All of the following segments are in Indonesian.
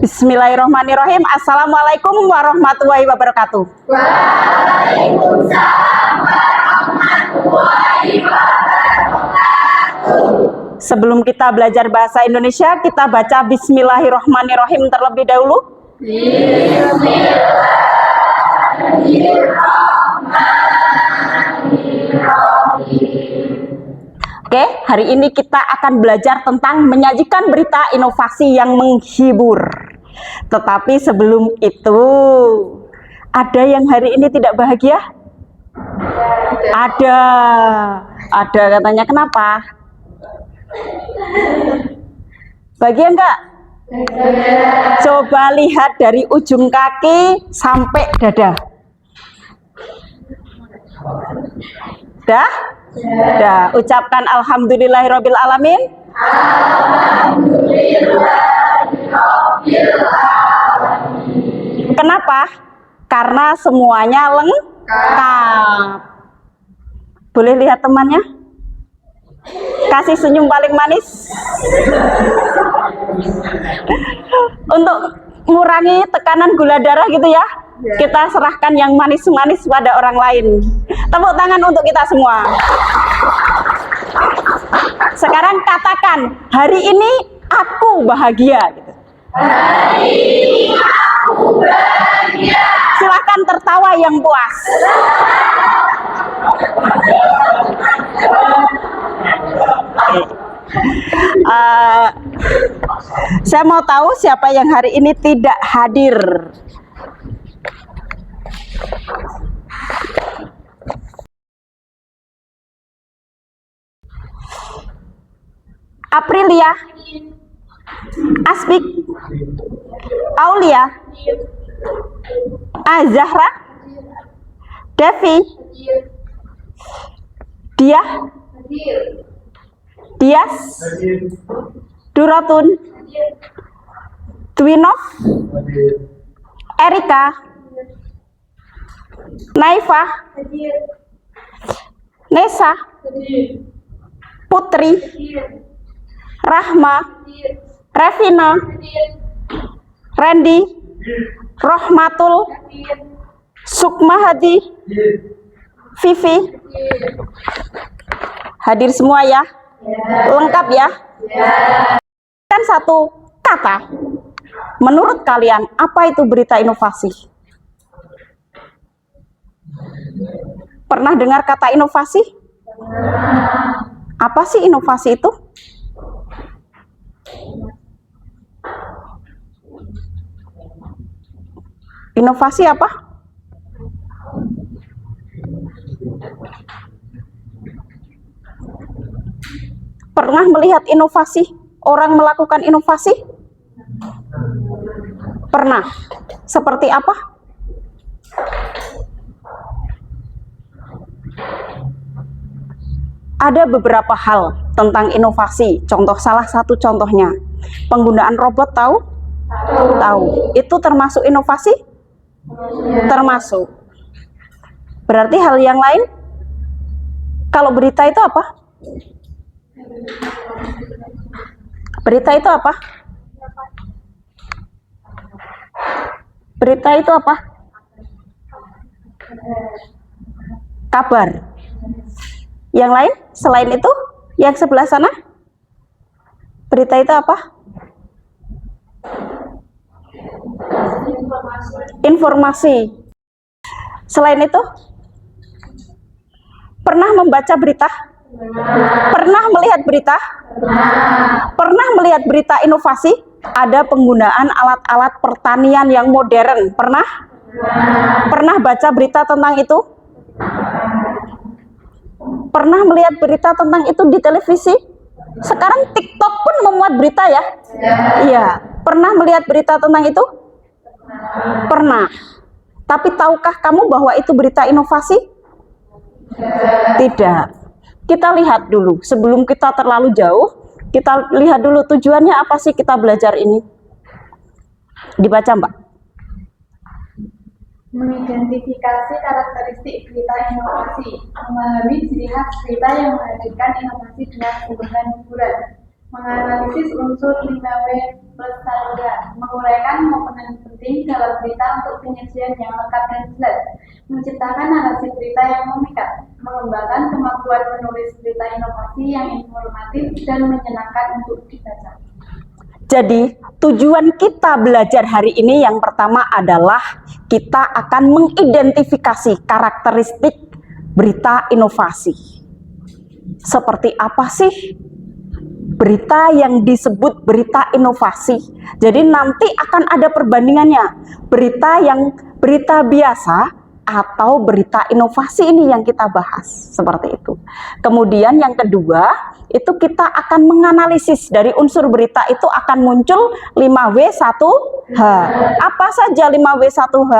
Bismillahirrahmanirrahim. Assalamualaikum warahmatullahi wabarakatuh. Waalaikumsalam warahmatullahi wabarakatuh. Sebelum kita belajar bahasa Indonesia, kita baca Bismillahirrahmanirrahim terlebih dahulu. Oke, hari ini kita akan belajar tentang menyajikan berita inovasi yang menghibur. Tetapi sebelum itu, ada yang hari ini tidak bahagia? Ada katanya. Kenapa? Bahagia enggak? Coba lihat dari ujung kaki sampai dada. Dah? Dah. Ucapkan alhamdulillahirabbil alamin. Alhamdulillahirabbil alamin. Kenapa? Karena semuanya lengkap. Boleh lihat temannya? Kasih senyum paling manis. Untuk mengurangi tekanan gula darah gitu ya. Kita serahkan yang manis-manis pada orang lain. Tepuk tangan untuk kita semua. Sekarang katakan, hari ini aku bahagia. Hari ini aku bahagia. Silahkan tertawa yang puas. Saya mau tahu siapa yang hari ini tidak hadir. Aprilia, Asbik, Aulia, Azahra, Devi, Diah, Dias, Duratun, Twinov, Erika, Naifa, Nesa, Putri, Rahma, Revina, Randy, Rohmatul, Sukmahadi, Vivi. Hadir semua ya? Lengkap ya? Kan satu kata. Menurut kalian, apa itu berita inovasi? Pernah dengar kata inovasi? Apa sih inovasi itu? Inovasi apa? Pernah melihat inovasi? Orang melakukan inovasi? Pernah. Seperti apa? Ada beberapa hal tentang inovasi. Salah satu contohnya, penggunaan robot tahu? Tahu. Itu termasuk inovasi? Termasuk. Berarti hal yang lain? Kalau berita itu apa? Berita itu apa? Berita itu apa? Kabar. Yang lain? Selain itu? Yang sebelah sana? Berita itu apa? Informasi. Selain itu? Pernah membaca berita? Pernah melihat berita? Pernah melihat berita inovasi? Ada penggunaan alat-alat pertanian yang modern. Pernah? Pernah baca berita tentang itu? Pernah melihat berita tentang itu di televisi? Sekarang TikTok pun memuat berita ya? Iya. Pernah melihat berita tentang itu? Pernah. Tapi tahukah kamu bahwa itu berita inovasi? Tidak. Kita lihat dulu, sebelum kita terlalu jauh, kita lihat dulu tujuannya apa sih kita belajar ini. Dibaca Mbak. Mengidentifikasi karakteristik berita inovasi, memahami ciri khas berita yang menghadirkan inovasi dengan sumber hiburan, menganalisis unsur 5W plus 1H, menguraikan komponen penting dalam berita untuk penyajian yang lengkap dan jelas, menciptakan narasi berita yang memikat, mengembangkan kemampuan menulis berita inovasi yang informatif dan menyenangkan untuk dibaca. Jadi, tujuan kita belajar hari ini yang pertama adalah kita akan mengidentifikasi karakteristik berita inovasi. Seperti apa sih berita yang disebut berita inovasi? Jadi nanti akan ada perbandingannya. Berita biasa atau berita inovasi ini yang kita bahas, seperti itu. Kemudian yang kedua, itu kita akan menganalisis dari unsur berita itu akan muncul 5W1H. Apa saja 5W1H?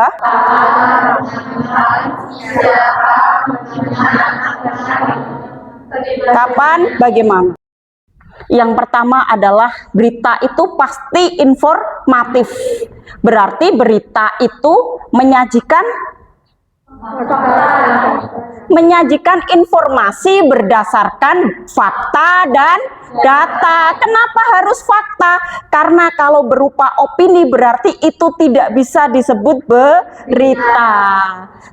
Kapan, bagaimana? Yang pertama adalah berita itu pasti informatif. Berarti berita itu menyajikan informasi berdasarkan fakta dan data. Kenapa harus fakta? Karena kalau berupa opini berarti itu tidak bisa disebut berita.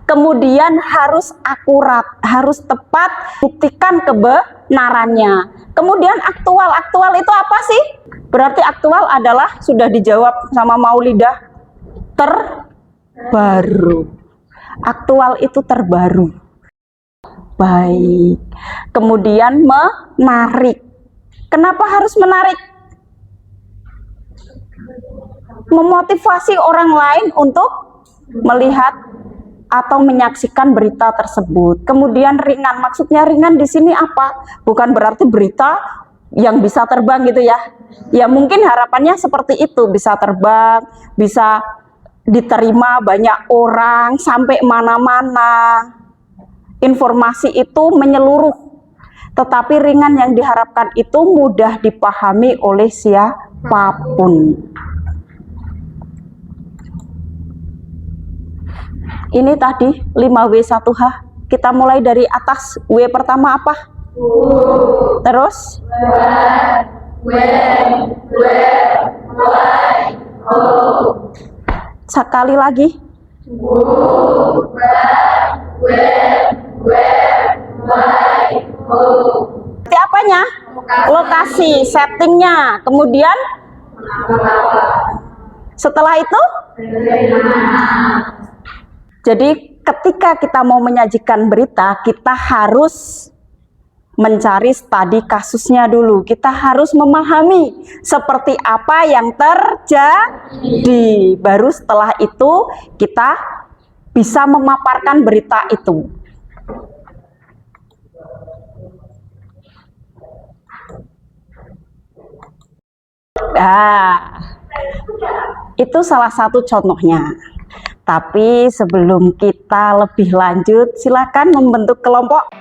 Kemudian harus akurat, harus tepat, buktikan kebenarannya. Kemudian aktual. Aktual itu apa sih? Berarti aktual adalah sudah dijawab sama Maulidah, terbaru. Aktual itu terbaru. Baik. Kemudian menarik. Kenapa harus menarik? Memotivasi orang lain untuk melihat atau menyaksikan berita tersebut. Kemudian ringan. Maksudnya ringan di sini apa? Bukan berarti berita yang bisa terbang gitu ya. Ya mungkin harapannya seperti itu, bisa terbang, bisa diterima banyak orang sampai mana-mana. Informasi itu menyeluruh, tetapi ringan yang diharapkan itu mudah dipahami oleh siapapun. Ini tadi 5W1H. Kita mulai dari atas. W pertama apa? Terus? Sekali lagi. Berarti apanya? Lokasi, settingnya. Kemudian setelah itu, jadi ketika kita mau menyajikan berita, kita harus mencari studi kasusnya dulu. Kita harus memahami seperti apa yang terjadi. Baru setelah itu kita bisa memaparkan berita itu. Nah, itu salah satu contohnya. Tapi sebelum kita lebih lanjut, silakan membentuk kelompok.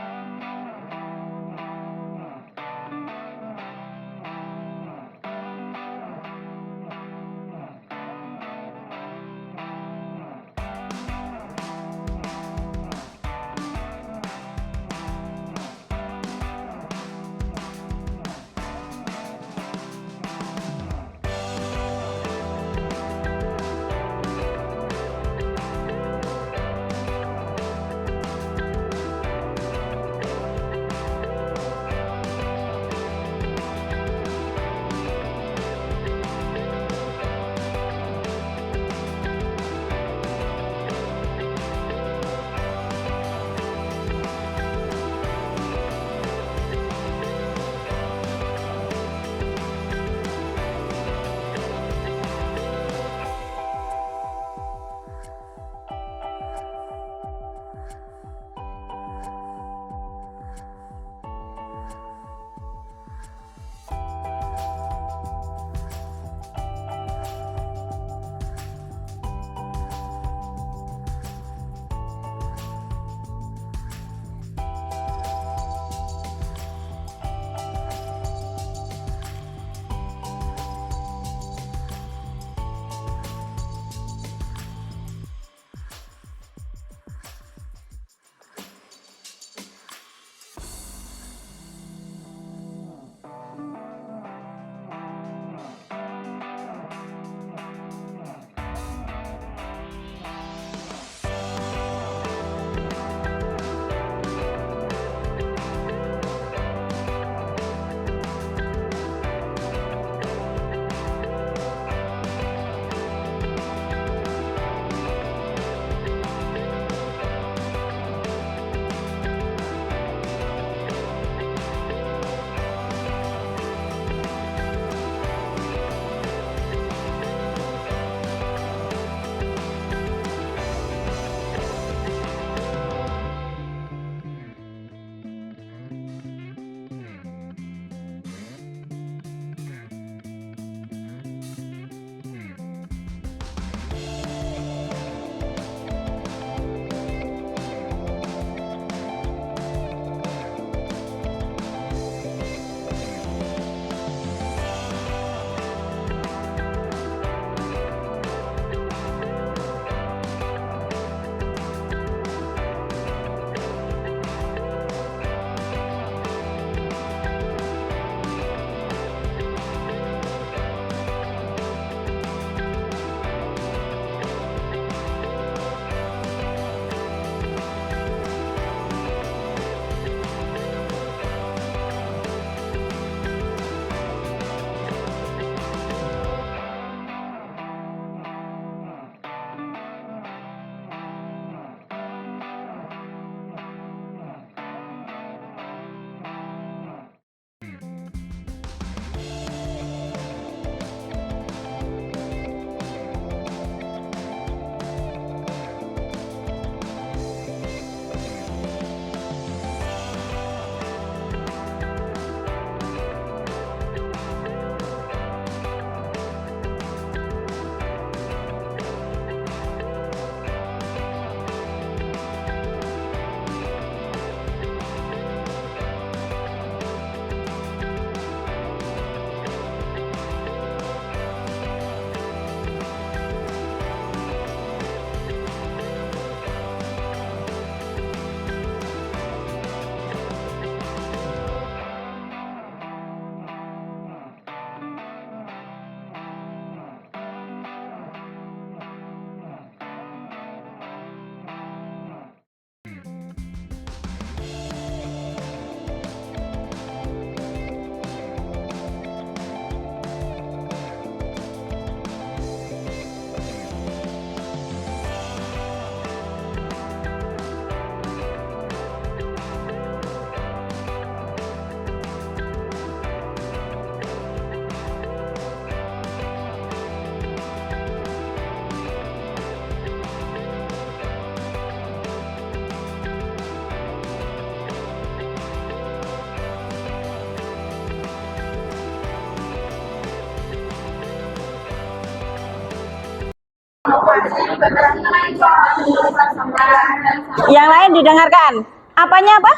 Yang lain didengarkan. Apanya apa?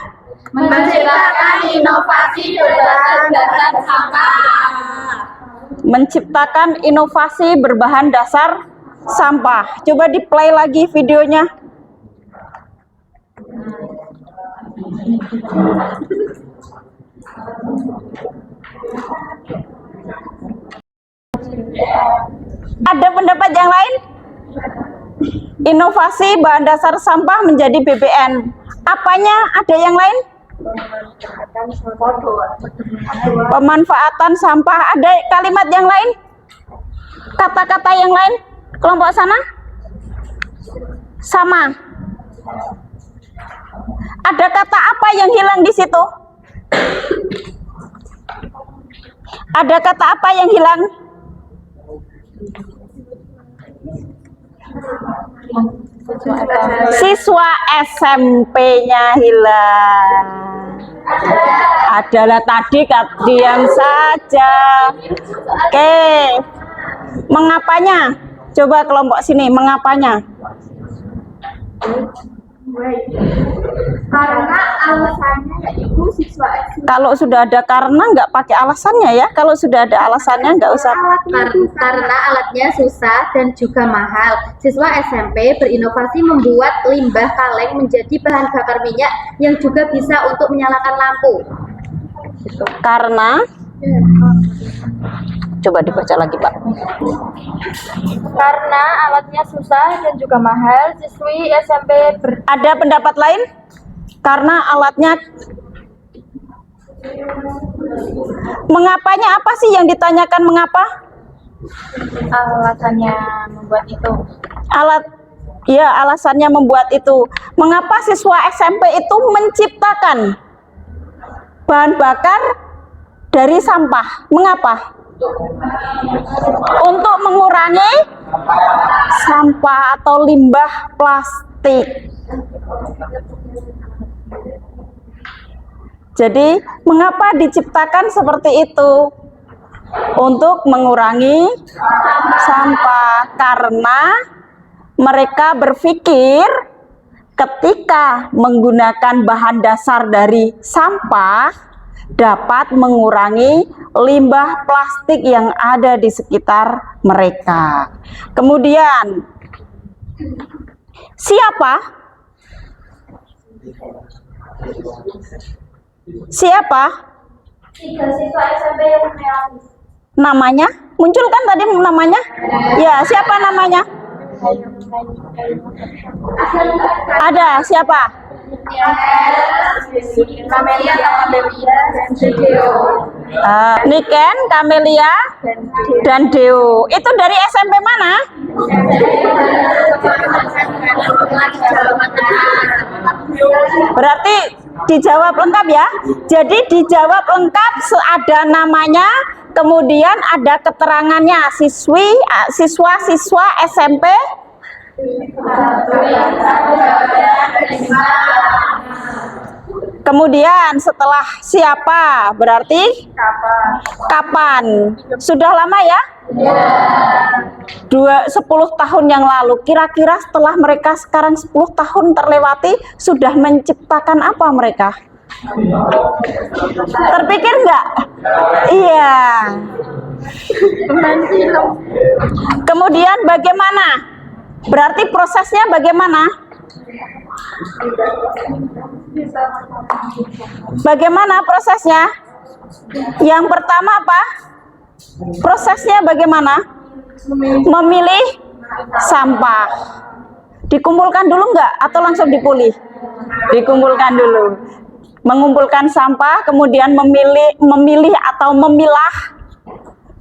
Menciptakan inovasi berbahan dasar sampah. Menciptakan inovasi berbahan dasar sampah. Coba di play lagi videonya. Ada pendapat yang lain? Inovasi bahan dasar sampah menjadi BBN. Apanya? Ada yang lain? Pemanfaatan sampah. Ada kalimat yang lain? Kata-kata yang lain? Kelompok sana? Sama. Ada kata apa yang hilang di situ? Ada kata apa yang hilang? Siswa SMP-nya hilang. Adalah tadi diam saja. Oke. Mengapanya? Coba kelompok sini, mengapanya? Karena alasannya yaitu siswa SMP. Kalau sudah ada karena nggak pakai alasannya ya. Kalau sudah ada alasannya nggak usah. Karena alatnya susah dan juga mahal. Siswa SMP berinovasi membuat limbah kaleng menjadi bahan bakar minyak yang juga bisa untuk menyalakan lampu. Karena coba dibaca lagi, Pak. Karena alatnya susah dan juga mahal, siswi SMP Ada pendapat lain? Karena alatnya. Mengapanya apa sih yang ditanyakan mengapa? alasannya membuat itu. Alasannya membuat itu. Mengapa siswa SMP itu menciptakan bahan bakar dari sampah? Mengapa? Untuk mengurangi sampah atau limbah plastik. Jadi, mengapa diciptakan seperti itu? Untuk mengurangi sampah, karena mereka berpikir ketika menggunakan bahan dasar dari sampah dapat mengurangi limbah plastik yang ada di sekitar mereka. Kemudian, siapa? Siapa? 3 siswa SMP yang kreatif. Namanya? Muncul kan tadi namanya? Ya, siapa namanya? Ada, siapa? Kamelia, Kamelia, dan Deo. Niken, Kamelia, dan Deo. Itu dari SMP mana? Berarti dijawab lengkap ya. Jadi dijawab lengkap, ada namanya, kemudian ada keterangannya, siswa-siswa SMP. Kemudian setelah siapa berarti kapan? Sudah lama ya? 10 tahun yang lalu. Kira-kira setelah mereka sekarang 10 tahun terlewati, sudah menciptakan apa mereka? Terpikir nggak? Iya. Kemudian bagaimana? Berarti prosesnya bagaimana? Bagaimana prosesnya? Yang pertama apa? Prosesnya bagaimana? Memilih sampah. Dikumpulkan dulu nggak? Atau langsung dipulih? Dikumpulkan dulu. Mengumpulkan sampah, kemudian memilih atau memilah,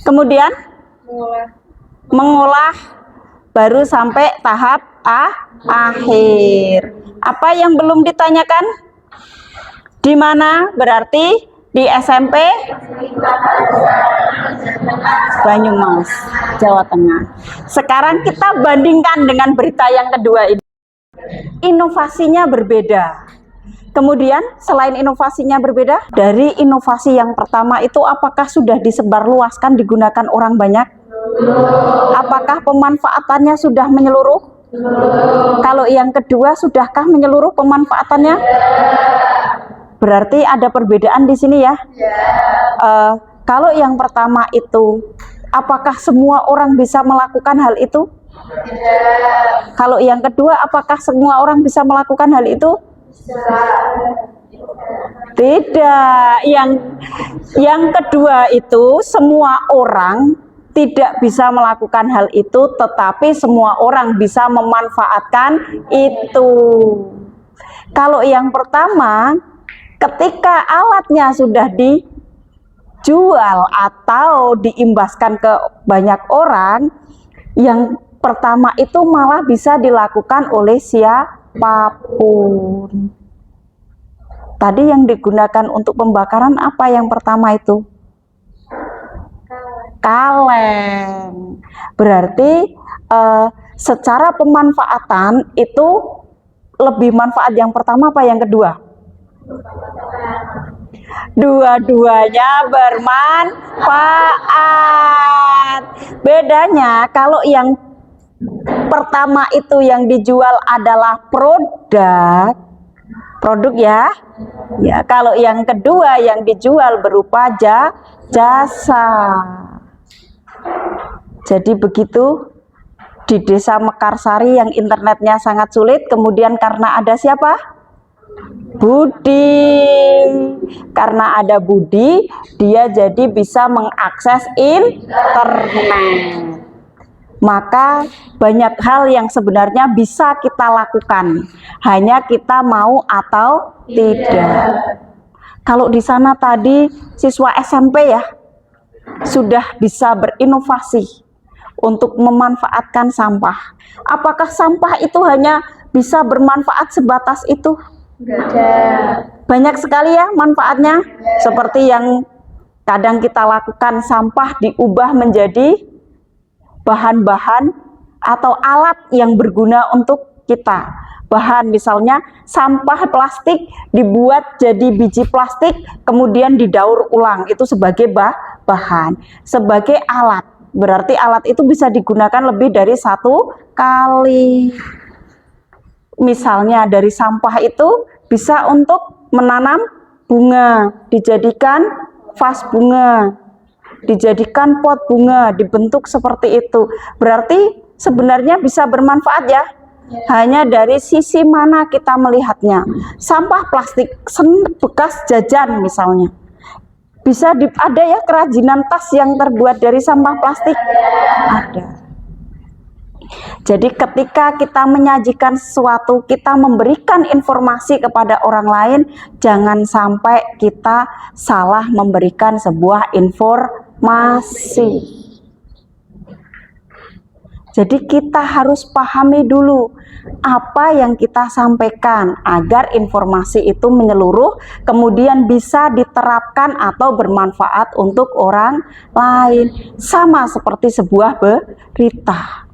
kemudian mengolah, baru sampai tahap akhir. Apa yang belum ditanyakan? Di mana? Berarti di SMP Banyumas, Jawa Tengah. Sekarang kita bandingkan dengan berita yang kedua ini. Inovasinya berbeda. Kemudian selain inovasinya berbeda, dari inovasi yang pertama itu apakah sudah disebarluaskan, digunakan orang banyak? Apakah pemanfaatannya sudah menyeluruh? Kalau yang kedua, sudahkah menyeluruh pemanfaatannya? Berarti ada perbedaan di sini ya. Kalau yang pertama itu, apakah semua orang bisa melakukan hal itu? Kalau yang kedua, apakah semua orang bisa melakukan hal itu? Tidak. Yang kedua itu, semua orang tidak bisa melakukan hal itu, tetapi semua orang bisa memanfaatkan itu. Kalau yang pertama, ketika alatnya sudah dijual atau diimbaskan ke banyak orang, yang pertama itu malah bisa dilakukan oleh siapapun. Tadi yang digunakan untuk pembakaran apa yang pertama itu? Kaleng. Berarti secara pemanfaatan itu lebih manfaat yang pertama apa yang kedua? Dua-duanya bermanfaat. Bedanya kalau yang pertama itu yang dijual adalah produk ya. Ya, kalau yang kedua yang dijual berupa jasa. Jadi begitu di desa Mekarsari yang internetnya sangat sulit, kemudian karena ada siapa? Budi. Karena ada Budi, dia jadi bisa mengakses internet. Maka banyak hal yang sebenarnya bisa kita lakukan, hanya kita mau atau tidak. Kalau di sana tadi siswa SMP ya sudah bisa berinovasi untuk memanfaatkan sampah. Apakah sampah itu hanya bisa bermanfaat sebatas itu? Banyak sekali ya manfaatnya. Seperti yang kadang kita lakukan, sampah diubah menjadi bahan-bahan atau alat yang berguna untuk kita. Bahan misalnya sampah plastik dibuat jadi biji plastik, kemudian didaur ulang, itu sebagai bahan, sebagai alat. Berarti alat itu bisa digunakan lebih dari satu kali. Misalnya dari sampah itu bisa untuk menanam bunga, dijadikan vas bunga, dijadikan pot bunga, dibentuk seperti itu. Berarti sebenarnya bisa bermanfaat ya. Hanya dari sisi mana kita melihatnya. Sampah plastik bekas jajan misalnya, bisa ada ya kerajinan tas yang terbuat dari sampah plastik, ada. Jadi ketika kita menyajikan sesuatu, kita memberikan informasi kepada orang lain, jangan sampai kita salah memberikan sebuah informasi. Jadi kita harus pahami dulu apa yang kita sampaikan agar informasi itu menyeluruh, kemudian bisa diterapkan atau bermanfaat untuk orang lain. Sama seperti sebuah berita.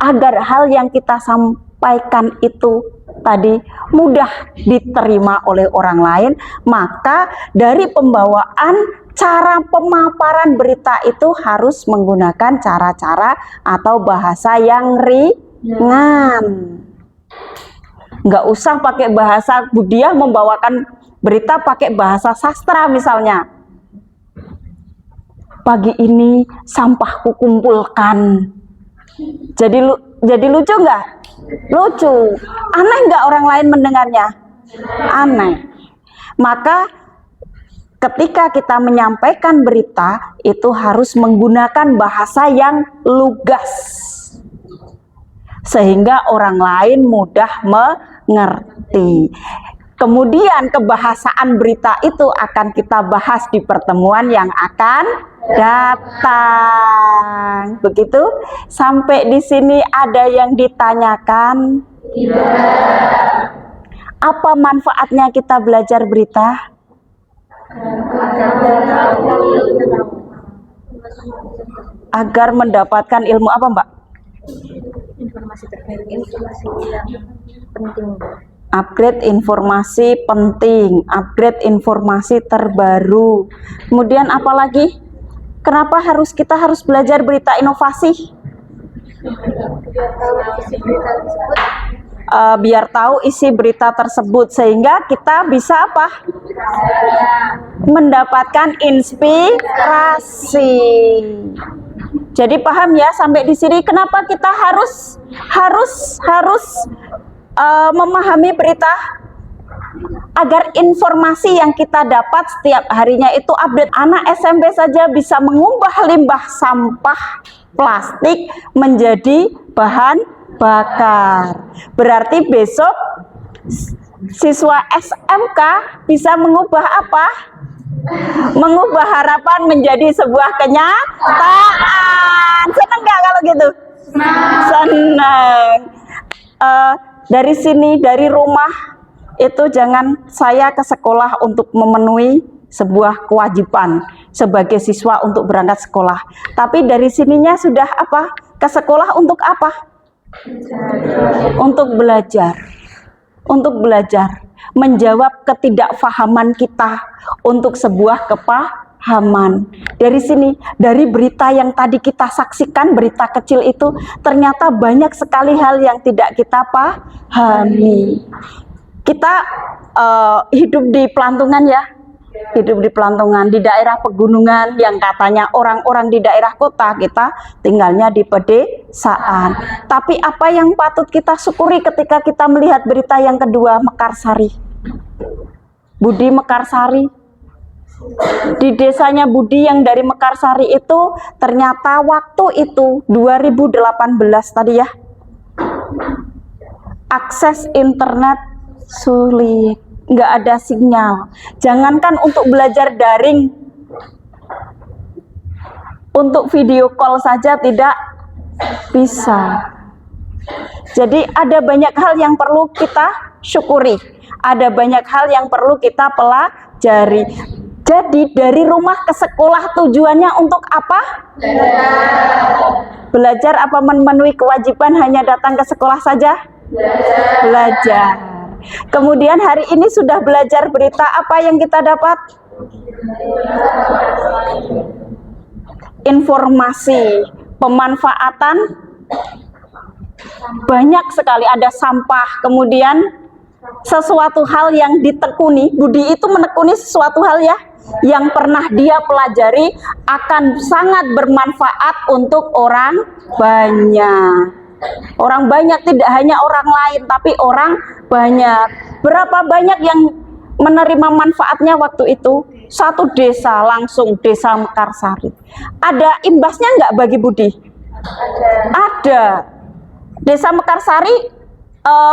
Agar hal yang kita sampaikan itu tadi mudah diterima oleh orang lain, maka dari pembawaan cara pemaparan berita itu harus menggunakan cara-cara atau bahasa yang ringan. Nggak usah pakai bahasa Budiah membawakan berita pakai bahasa sastra misalnya. Pagi ini sampahku kumpulkan. Jadi lucu nggak? Lucu. Aneh nggak orang lain mendengarnya? Aneh. Maka ketika kita menyampaikan berita, itu harus menggunakan bahasa yang lugas, sehingga orang lain mudah mengerti. Kemudian kebahasaan berita itu akan kita bahas di pertemuan yang akan datang. Begitu? Sampai di sini ada yang ditanyakan? Apa manfaatnya kita belajar berita? Agar mendapatkan ilmu apa, Mbak? Informasi terbaru, informasi yang penting. Upgrade informasi penting, upgrade informasi terbaru. Kemudian apa lagi? Kenapa kita harus belajar berita inovasi? Biar tahu isi berita tersebut sehingga kita bisa apa? Mendapatkan inspirasi. Jadi paham ya sampai di sini kenapa kita harus memahami berita agar informasi yang kita dapat setiap harinya itu update. Anak SMP saja bisa mengubah limbah sampah plastik menjadi bahan bakar. Berarti besok siswa SMK bisa mengubah apa? Mengubah harapan menjadi sebuah kenyataan. Senang nggak kalau gitu? Senang. Dari sini, dari rumah itu jangan saya ke sekolah untuk memenuhi sebuah kewajiban sebagai siswa untuk berangkat sekolah. Tapi dari sininya sudah apa? Ke sekolah untuk apa? Untuk belajar. Untuk belajar. Menjawab ketidakfahaman kita untuk sebuah kepahaman. Dari sini, dari berita yang tadi kita saksikan, berita kecil itu, ternyata banyak sekali hal yang tidak kita pahami. Kita hidup di pelantungan ya, hidup di pelantungan, di daerah pegunungan yang katanya orang-orang di daerah kota, kita tinggalnya di pedesaan. Tapi apa yang patut kita syukuri ketika kita melihat berita yang kedua, Mekarsari. Budi Mekarsari. Di desanya Budi yang dari Mekarsari itu ternyata waktu itu 2018 tadi ya, akses internet sulit, nggak ada sinyal. Jangankan untuk belajar daring, untuk video call saja tidak bisa. Jadi ada banyak hal yang perlu kita syukuri, ada banyak hal yang perlu kita pelajari. Jadi dari rumah ke sekolah tujuannya untuk apa? Belajar apa memenuhi kewajiban hanya datang ke sekolah saja? Belajar. Kemudian hari ini sudah belajar berita, apa yang kita dapat? Informasi, pemanfaatan banyak sekali, ada sampah, kemudian sesuatu hal yang ditekuni. Budi itu menekuni sesuatu hal ya, yang pernah dia pelajari akan sangat bermanfaat untuk orang banyak. Orang banyak, tidak hanya orang lain, tapi orang banyak. Berapa banyak yang menerima manfaatnya waktu itu? Satu desa, langsung desa Mekarsari. Ada imbasnya nggak bagi Budi? Ada. Desa Mekarsari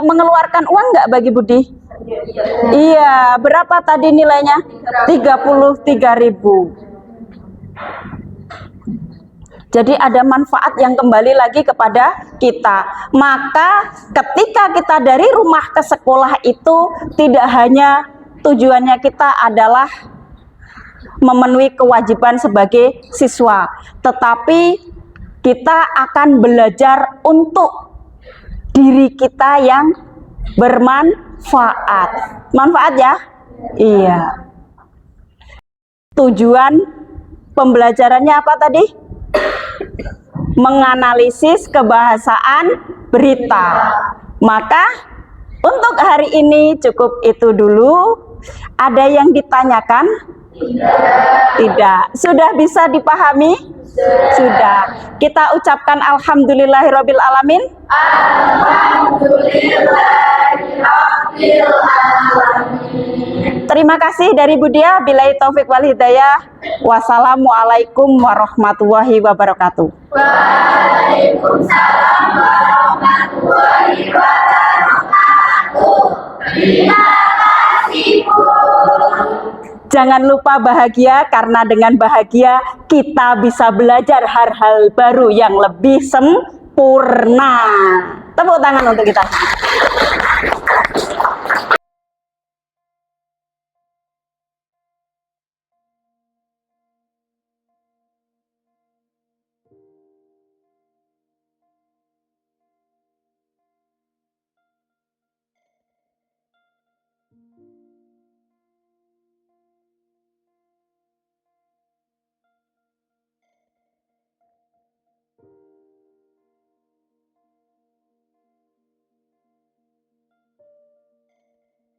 mengeluarkan uang nggak bagi Budi? Iya, berapa tadi nilainya? 33.000. Jadi ada manfaat yang kembali lagi kepada kita. Maka ketika kita dari rumah ke sekolah itu tidak hanya tujuannya kita adalah memenuhi kewajiban sebagai siswa, tetapi kita akan belajar untuk diri kita yang bermanfaat. Manfaat ya? Iya. Tujuan pembelajarannya apa tadi? Menganalisis kebahasaan berita. Maka untuk hari ini cukup itu dulu. Ada yang ditanyakan? Tidak. Sudah bisa dipahami? Sudah. Kita ucapkan alhamdulillahirabbil alamin. Terima kasih dari Budia. Billahi taufik wal hidayah. Wassalamualaikum warahmatullahi wabarakatuh. Waalaikumsalam warahmatullahi wabarakatuh. Terima kasih, Bu. Jangan lupa bahagia, karena dengan bahagia kita bisa belajar hal-hal baru yang lebih sempurna. Tepuk tangan untuk kita.